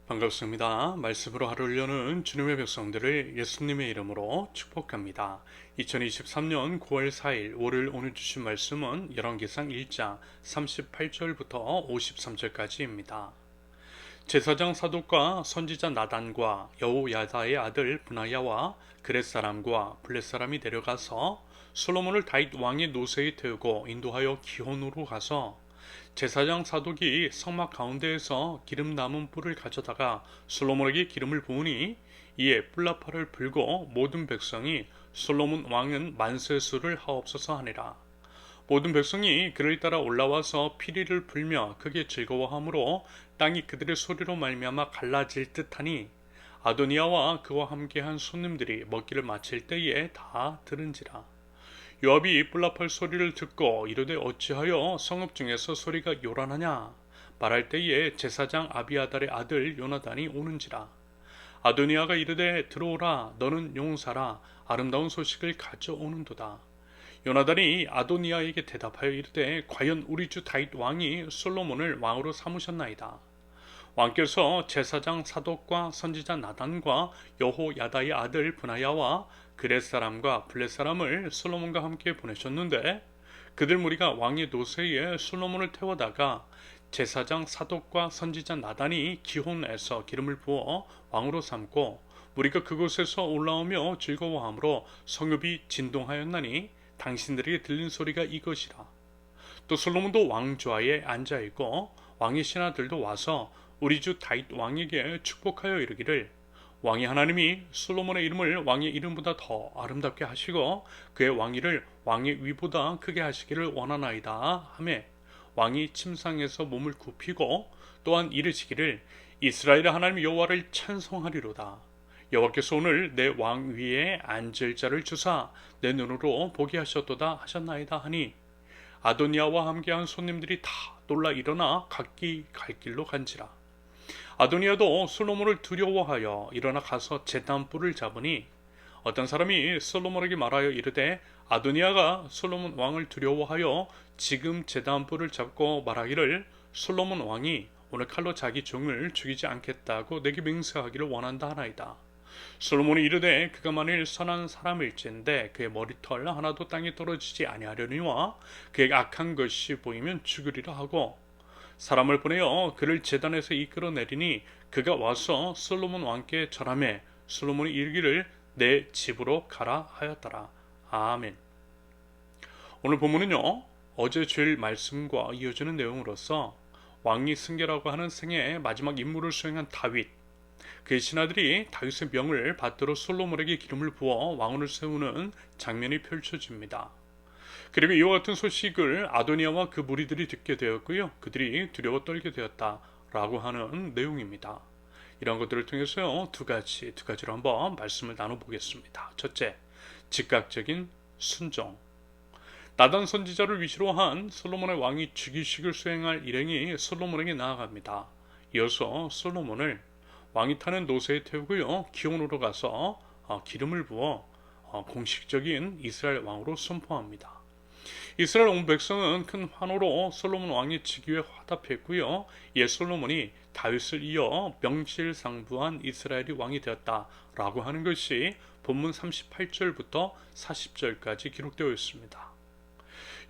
반갑습니다. 말씀으로 하루를 여는 주님의 백성들을 예수님의 이름으로 축복합니다. 2023년 9월 4일 월요일 오늘 주신 말씀은 열왕기상 1장 38절부터 53절까지입니다. 제사장 사독과 선지자 나단과 여호야다의 아들 브나야와 그렛 사람과 블렛 사람이 내려가서 솔로몬을 다윗 왕의 노새에 태우고 인도하여 기혼으로 가서 제사장 사독이 성막 가운데에서 기름 남은 뿔을 가져다가 솔로몬에게 기름을 부으니 이에 뿔나팔을 불고 모든 백성이 솔로몬 왕은 만세수를 하옵소서 하니라. 모든 백성이 그를 따라 올라와서 피리를 불며 크게 즐거워하므로 땅이 그들의 소리로 말미암아 갈라질 듯하니 아도니아와 그와 함께한 손님들이 먹기를 마칠 때에 다 들은지라. 요압이 뿔나팔 소리를 듣고 이르되 어찌하여 성읍 중에서 소리가 요란하냐 말할 때에 제사장 아비아달의 아들 요나단이 오는지라. 아도니아가 이르되 들어오라 너는 용사라 아름다운 소식을 가져오는도다. 요나단이 아도니아에게 대답하여 이르되 과연 우리 주 다윗 왕이 솔로몬을 왕으로 삼으셨나이다. 왕께서 제사장 사독과 선지자 나단과 여호야다의 아들 브나야와 그렛 사람과 블렛 사람을 솔로몬과 함께 보내셨는데 그들 무리가 왕의 노새에 솔로몬을 태워다가 제사장 사독과 선지자 나단이 기혼에서 기름을 부어 왕으로 삼고 무리가 그곳에서 올라오며 즐거워하므로 성읍이 진동하였나니 당신들에게 들린 소리가 이것이라. 또 솔로몬도 왕좌에 앉아 있고 왕의 신하들도 와서 우리 주 다윗 왕에게 축복하여 이르기를 왕이 하나님이 솔로몬의 이름을 왕의 이름보다 더 아름답게 하시고 그의 왕위를 왕의 위보다 크게 하시기를 원하나이다 하매 왕이 침상에서 몸을 굽히고 또한 이르시기를 이스라엘의 하나님 여호와를 찬송하리로다. 여호와께서 오늘 내 왕 위에 앉을 자를 주사 내 눈으로 보게 하셨도다 하셨나이다 하니 아도니아와 함께한 손님들이 다 놀라 일어나 각기 갈 길로 간지라. 아도니아도 솔로몬을 두려워하여 일어나 가서 제단뿔을 잡으니 어떤 사람이 솔로몬에게 말하여 이르되 아도니아가 솔로몬 왕을 두려워하여 지금 제단뿔을 잡고 말하기를 솔로몬 왕이 오늘 칼로 자기 종을 죽이지 않겠다고 내게 맹세하기를 원한다 하나이다. 솔로몬이 이르되 그가 만일 선한 사람일진데 그의 머리털 하나도 땅에 떨어지지 아니하려니와 그에게 악한 것이 보이면 죽으리라 하고 사람을 보내어 그를 제단에서 이끌어내리니 그가 와서 솔로몬 왕께 절하매 솔로몬이 이르기를 내 집으로 가라 하였더라. 아멘. 오늘 본문은요 어제 주일 말씀과 이어지는 내용으로서 왕이 승계라고 하는 생애의 마지막 임무를 수행한 다윗, 그의 신하들이 다윗의 명을 받들어 솔로몬에게 기름을 부어 왕을 세우는 장면이 펼쳐집니다. 그리고 이와 같은 소식을 아도니아와 그 무리들이 듣게 되었고요. 그들이 두려워 떨게 되었다라고 하는 내용입니다. 이런 것들을 통해서요. 두 가지로 한번 말씀을 나눠보겠습니다. 첫째, 즉각적인 순종. 나단 선지자를 위시로 한 솔로몬의 왕이 즉위식을 수행할 일행이 솔로몬에게 나아갑니다. 이어서 솔로몬을 왕이 타는 노새에 태우고요. 기온으로 가서 기름을 부어 공식적인 이스라엘 왕으로 선포합니다. 이스라엘 온 백성은 큰 환호로 솔로몬 왕의 즉위에 화답했고요. 이에 솔로몬이 다윗을 이어 명실상부한 이스라엘이 왕이 되었다라고 하는 것이 본문 38절부터 40절까지 기록되어 있습니다.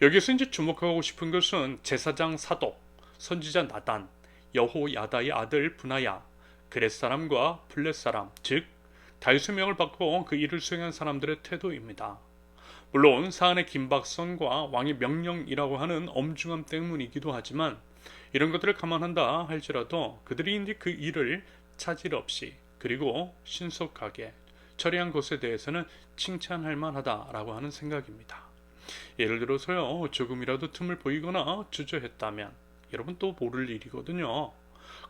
여기서 이제 주목하고 싶은 것은 제사장 사독, 선지자 나단, 여호야다의 아들 브나야, 그렛 사람과 블렛 사람, 즉 다윗의 명을 받고 그 일을 수행한 사람들의 태도입니다. 물론 사안의 긴박성과 왕의 명령이라고 하는 엄중함 때문이기도 하지만 이런 것들을 감안한다 할지라도 그들이 이제 그 일을 차질 없이 그리고 신속하게 처리한 것에 대해서는 칭찬할 만하다라고 하는 생각입니다. 예를 들어서요 조금이라도 틈을 보이거나 주저했다면 여러분 또 모를 일이거든요.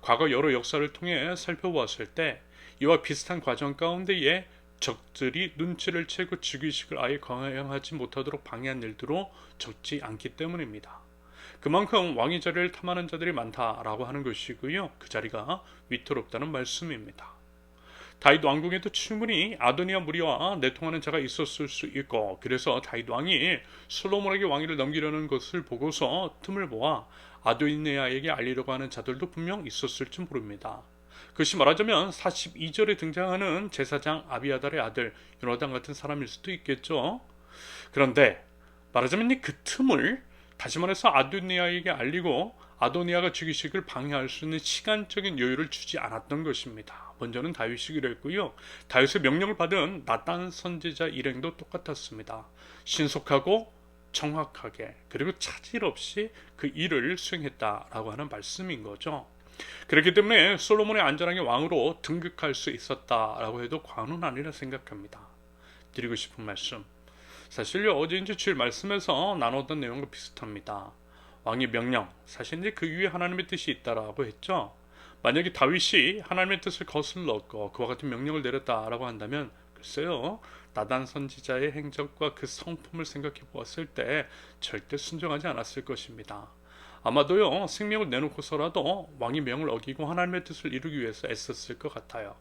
과거 여러 역사를 통해 살펴보았을 때 이와 비슷한 과정 가운데에 적들이 눈치를 채고 즉위식을 아예 거행하지 못하도록 방해한 일들로 적지 않기 때문입니다. 그만큼 왕의 자리를 탐하는 자들이 많다라고 하는 것이고요. 그 자리가 위태롭다는 말씀입니다. 다윗 왕궁에도 충분히 아도니아 무리와 내통하는 자가 있었을 수 있고 그래서 다윗 왕이 솔로몬에게 왕위를 넘기려는 것을 보고서 틈을 모아 아도니아에게 알리려고 하는 자들도 분명 있었을지 모릅니다. 그것이 말하자면 42절에 등장하는 제사장 아비아달의 아들 요나단 같은 사람일 수도 있겠죠. 그런데 말하자면 그 틈을 다시 말해서 아도니아에게 알리고 아도니아가 죽이식을 방해할 수 있는 시간적인 여유를 주지 않았던 것입니다. 먼저는 다윗이 그랬고요. 다윗의 명령을 받은 나단 선지자 일행도 똑같았습니다. 신속하고 정확하게 그리고 차질 없이 그 일을 수행했다라고 하는 말씀인 거죠. 그렇기 때문에 솔로몬의 안전하게 왕으로 등극할 수 있었다라고 해도 과언은 아니라 생각합니다. 드리고 싶은 말씀, 사실요 어제 이제 주일 말씀에서 나눴던 내용과 비슷합니다. 왕의 명령, 사실 이제 그 위에 하나님의 뜻이 있다라고 했죠. 만약에 다윗이 하나님의 뜻을 거슬렀고 그와 같은 명령을 내렸다라고 한다면 글쎄요 나단 선지자의 행적과 그 성품을 생각해 보았을 때 절대 순종하지 않았을 것입니다. 아마도요 생명을 내놓고서라도 왕의 명을 어기고 하나님의 뜻을 이루기 위해서 애썼을 것 같아요.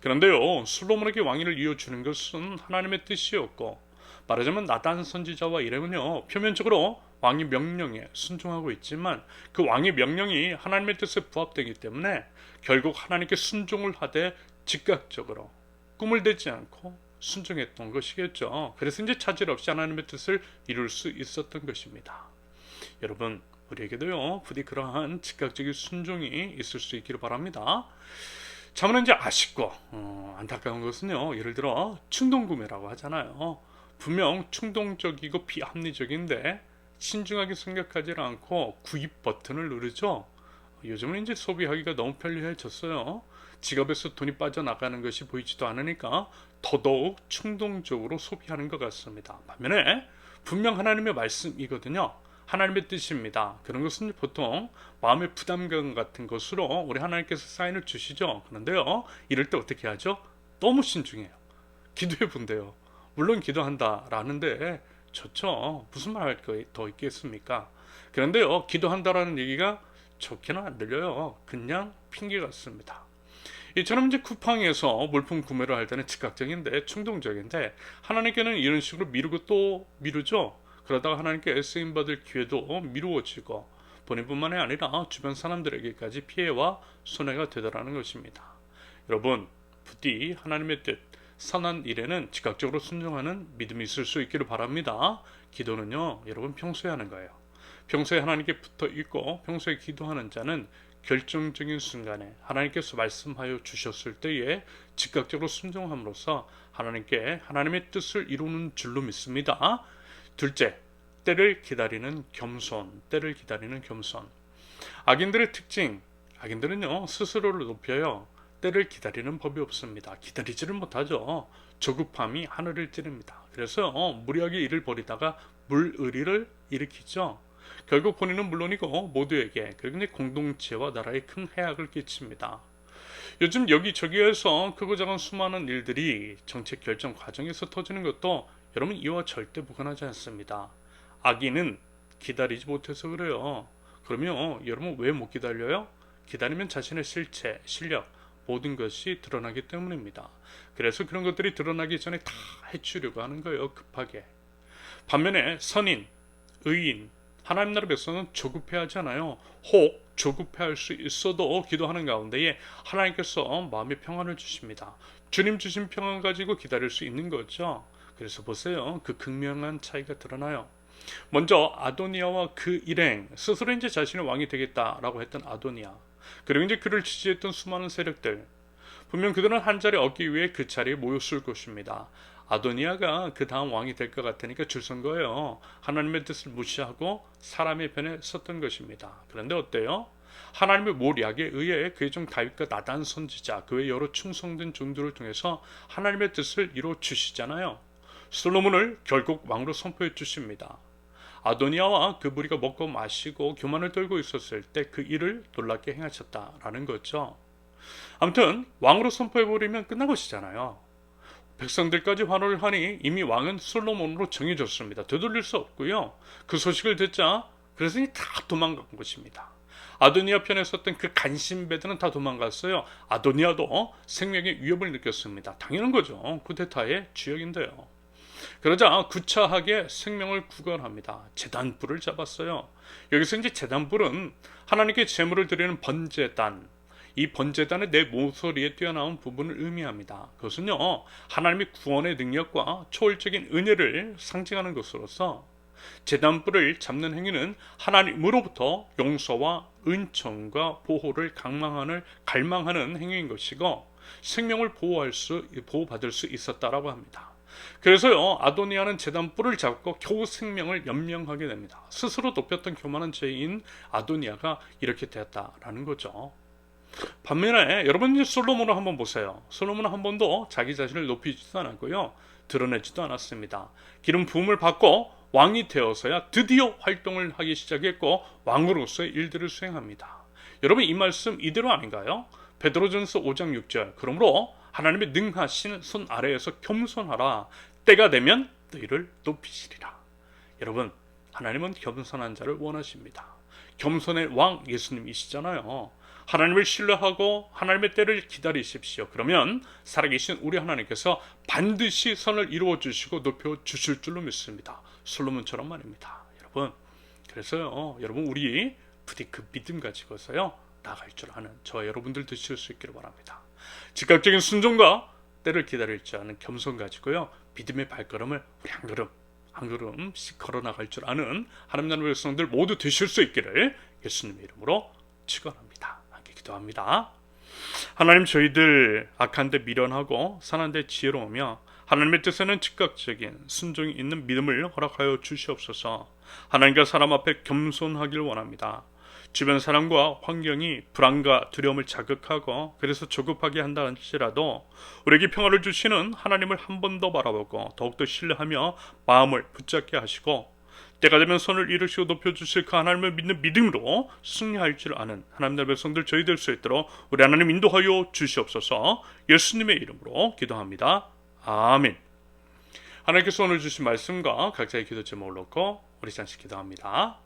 그런데요 솔로몬에게 왕위를 이어주는 것은 하나님의 뜻이었고 말하자면 나단 선지자와 일행은요 표면적으로 왕의 명령에 순종하고 있지만 그 왕의 명령이 하나님의 뜻에 부합되기 때문에 결국 하나님께 순종을 하되 즉각적으로 꿈을 대지 않고 순종했던 것이겠죠. 그래서 이제 차질 없이 하나님의 뜻을 이룰 수 있었던 것입니다. 여러분 우리에게도요 부디 그러한 즉각적인 순종이 있을 수 있기를 바랍니다. 참으로 이제 아쉽고 안타까운 것은요 예를 들어 충동구매라고 하잖아요. 분명 충동적이고 비합리적인데 신중하게 생각하지 않고 구입 버튼을 누르죠. 요즘은 이제 소비하기가 너무 편리해졌어요. 지갑에서 돈이 빠져나가는 것이 보이지도 않으니까 더더욱 충동적으로 소비하는 것 같습니다. 반면에 분명 하나님의 말씀이거든요. 하나님의 뜻입니다. 그런 것은 보통 마음의 부담감 같은 것으로 우리 하나님께서 사인을 주시죠. 그런데요 이럴 때 어떻게 하죠? 너무 신중해요. 기도해 본대요. 물론 기도한다라는데 좋죠. 무슨 말 할 거 더 있겠습니까? 그런데요 기도한다라는 얘기가 좋게는 안 들려요. 그냥 핑계 같습니다. 이처럼 이제 쿠팡에서 물품 구매를 할 때는 즉각적인데 충동적인데 하나님께는 이런 식으로 미루고 또 미루죠. 그러다가 하나님께 쓰임받을 기회도 미루어지고 본인뿐만이 아니라 주변 사람들에게까지 피해와 손해가 되더라는 것입니다. 여러분 부디 하나님의 뜻 선한 일에는 즉각적으로 순종하는 믿음이 있을 수 있기를 바랍니다. 기도는요 여러분 평소에 하는 거예요. 평소에 하나님께 붙어 있고 평소에 기도하는 자는 결정적인 순간에 하나님께서 말씀하여 주셨을 때에 즉각적으로 순종함으로써 하나님께 하나님의 뜻을 이루는 줄로 믿습니다. 둘째, 때를 기다리는 겸손. 때를 기다리는 겸손. 악인들의 특징, 악인들은요 스스로를 높여요. 때를 기다리는 법이 없습니다. 기다리지를 못하죠. 조급함이 하늘을 찌릅니다. 그래서 무리하게 일을 벌이다가 물의리를 일으키죠. 결국 본인은 물론이고 모두에게 그리고 공동체와 나라에 큰 해악을 끼칩니다. 요즘 여기저기에서 크고 작은 수많은 일들이 정책 결정 과정에서 터지는 것도 여러분 이와 절대 무관하지 않습니다. 악인은 기다리지 못해서 그래요. 그러면 여러분 왜 못 기다려요? 기다리면 자신의 실체, 실력 모든 것이 드러나기 때문입니다. 그래서 그런 것들이 드러나기 전에 다 해치려고 하는 거예요. 급하게. 반면에 선인, 의인, 하나님 나라 백성은 조급해하지 않아요. 혹 조급해할 수 있어도 기도하는 가운데에 하나님께서 마음의 평안을 주십니다. 주님 주신 평안 가지고 기다릴 수 있는 거죠. 그래서 보세요. 그 극명한 차이가 드러나요. 먼저 아도니아와 그 일행, 스스로 이제 자신의 왕이 되겠다라고 했던 아도니아, 그리고 이제 그를 지지했던 수많은 세력들, 분명 그들은 한 자리 얻기 위해 그 자리에 모였을 것입니다. 아도니아가 그 다음 왕이 될 것 같으니까 줄 선 거예요. 하나님의 뜻을 무시하고 사람의 편에 섰던 것입니다. 그런데 어때요? 하나님의 모략에 의해 그의 종 다윗과 나단 선지자, 그 외 여러 충성된 종들을 통해서 하나님의 뜻을 이루어 주시잖아요. 솔로몬을 결국 왕으로 선포해 주십니다. 아도니아와 그 무리가 먹고 마시고 교만을 떨고 있었을 때 그 일을 놀랍게 행하셨다라는 거죠. 아무튼 왕으로 선포해버리면 끝난 것이잖아요. 백성들까지 환호를 하니 이미 왕은 솔로몬으로 정해졌습니다. 되돌릴 수 없고요. 그 소식을 듣자 그래서 다 도망간 것입니다. 아도니아 편에 섰던 그 간신배들은 다 도망갔어요. 아도니아도 생명의 위협을 느꼈습니다. 당연한 거죠. 쿠데타의 주역인데요. 그러자 구차하게 생명을 구걸합니다. 제단불을 잡았어요. 여기서 이제 제단불은 하나님께 제물을 드리는 번제단, 이 번제단의 네 모서리에 뛰어나온 부분을 의미합니다. 그것은요, 하나님의 구원의 능력과 초월적인 은혜를 상징하는 것으로서 제단뿔을 잡는 행위는 하나님으로부터 용서와 은총과 보호를 갈망하는 행위인 것이고 생명을 보호받을 수 있었다라고 합니다. 그래서요, 아도니아는 제단뿔을 잡고 겨우 생명을 연명하게 됩니다. 스스로 높였던 교만한 죄인 아도니아가 이렇게 되었다라는 거죠. 반면에 여러분 솔로몬을 한번 보세요. 솔로몬은 한 번도 자기 자신을 높이지도 않았고요, 드러내지도 않았습니다. 기름 부음을 받고 왕이 되어서야 드디어 활동을 하기 시작했고 왕으로서의 일들을 수행합니다. 여러분 이 말씀 이대로 아닌가요? 베드로전서 5장 6절 그러므로 하나님의 능하신 손 아래에서 겸손하라. 때가 되면 너희를 높이시리라. 여러분 하나님은 겸손한 자를 원하십니다. 겸손의 왕 예수님이시잖아요. 하나님을 신뢰하고 하나님의 때를 기다리십시오. 그러면 살아계신 우리 하나님께서 반드시 선을 이루어 주시고 높여 주실 줄로 믿습니다. 솔로몬처럼 말입니다. 여러분 그래서요, 여러분 우리 부디 그 믿음 가지고서요 나아갈 줄 아는 저와 여러분들 되실 수 있기를 바랍니다. 즉각적인 순종과 때를 기다릴 줄 아는 겸손 가지고요, 믿음의 발걸음을 우리 한 걸음씩 걸어 나갈 줄 아는 하나님 나라의 백성들 모두 되실 수 있기를 예수님의 이름으로 축원합니다. 함께 기도합니다. 하나님, 저희들 악한 데 미련하고 선한 데 지혜로우며 하나님의 뜻에는 즉각적인 순종이 있는 믿음을 허락하여 주시옵소서. 하나님과 사람 앞에 겸손하길 원합니다. 주변 사람과 환경이 불안과 두려움을 자극하고 그래서 조급하게 한다 할지라도 우리에게 평화를 주시는 하나님을 한 번 더 바라보고 더욱더 신뢰하며 마음을 붙잡게 하시고 때가 되면 손을 이루시고 높여주실 그 하나님을 믿는 믿음으로 승리할 줄 아는 하나님 나라의 백성들 저희 될 수 있도록 우리 하나님 인도하여 주시옵소서. 예수님의 이름으로 기도합니다. 아멘. 하나님께서 오늘 주신 말씀과 각자의 기도 제목을 놓고 우리 잠시 기도합니다.